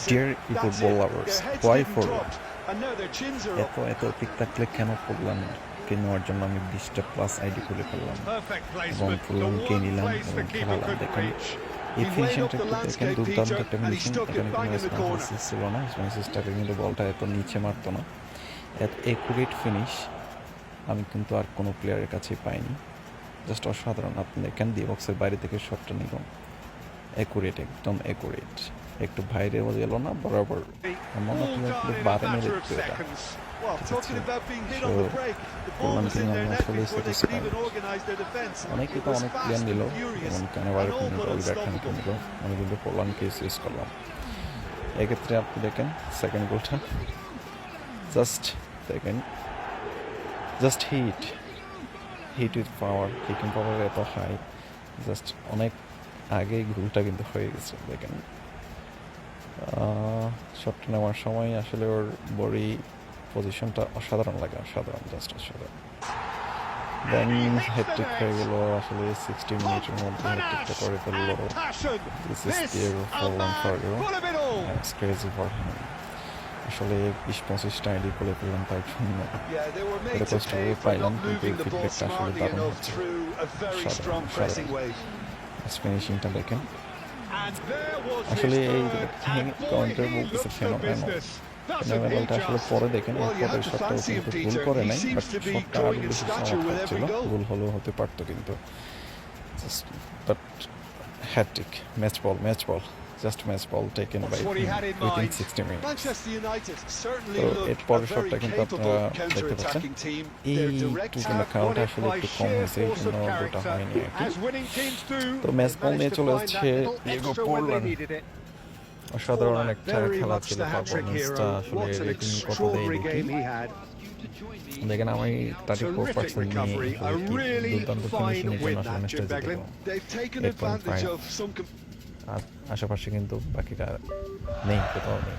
Deer ই football lovers, why forward? এত পিক থাকলে কেন ফুটবলকে নেওয়ার জন্য আমি 20টা প্লাস আইডি খুলে ফেললাম এবং ফুটবলকে নিলাম এবং খেলালাম। দেখেন এই ফিনিশিংটা একটু দেখেন, দুর্দান্ত একটা ফিনিশিং। এখানে কোনো রেসপন্সিভ ছিল না, রেসপন্সিভটাকে কিন্তু বলটা এত নিচে মারতো না। এত একুরেট ফিনিশ আমি কিন্তু আর কোনো প্লেয়ারের কাছেই পাইনি। জাস্ট অসাধারণ। আপনি দেখেন ডি বক্সের বাইরে থেকে শটটা নিল, একুরেট, একদম একুরেট, একটু বাইরেও গেল না, বরাবর। এমন আপনি বারে মেরে দিত এটা, ঠিক আছে? সো পোল্যান্ডকে নিয়ে আমি আসলে স্যাটিসফাইড। অনেকে তো অনেক প্লেয়ার নিল, যেমন ক্যানাভারকে নিল, অলিভার খানকে নিল, আমি কিন্তু পোল্যান্ডকে চুজ করলাম। এক্ষেত্রে আপনি দেখেন সেকেন্ড গোলটা, জাস্ট দেখেন, just hit with power, kicking power এত হাই, জাস্ট অনেক আগেই গোলটা কিন্তু হয়ে গেছে। দেখেন শটটা নেওয়ার সময় আসলে ওর বডি পজিশনটা অসাধারণ লাগে, অসাধারণ, জাস্ট অসাধারণ। দেন হ্যাটট্রিক হয়ে গেল আসলে 60 মিনিটের মধ্যে, হ্যাটট্রিকটা করে ফেললো। This is Piero Forlan Fargo, it's crazy for him. আসলে 20-25টা আইডি করে ফেললাম তার জন্য, এটা কষ্ট করে পাইলাম, কিন্তু এই ফিডব্যাকটা আসলে দারুণ হচ্ছে, সাধারণ সাধারণ। ফিনিশিংটা দেখেন, আসলে এই কয়েন্টার বলতেছে ফেনোমেনালটা আসলে পরে দেখেন, এর পরের শটটাও কিন্তু ভুল করে নাই, বাট শটটা আরও বেশি চমৎকার ছিল, ভুল হলেও হতে পারতো কিন্তু। Just but hat-trick, match ball, just match ball taken by within 60 minutes. তো এর পরের শটটা কিন্তু আপনারা দেখতে পাচ্ছেন, এইটুকু কারণটা আসলে একটু কম হয়েছে, এই জন্য গোলটা হয়নি আর কি। তো ম্যাচ বল নিয়ে চলে যাচ্ছে ডিয়েগো ফরলান। অসাধারণ একটা খেলা ছিল, পারফরমেন্সটা আসলে রেটিং কত দেয় দেখি। দেখেন আমি 34% নিয়ে দুর্দান্ত ফিনিশিংয়ের জন্য আসলে ম্যাচটা জিতে গেলাম 8.5। আর আশেপাশে কিন্তু বাকিটা নেই, কোথাও নেই।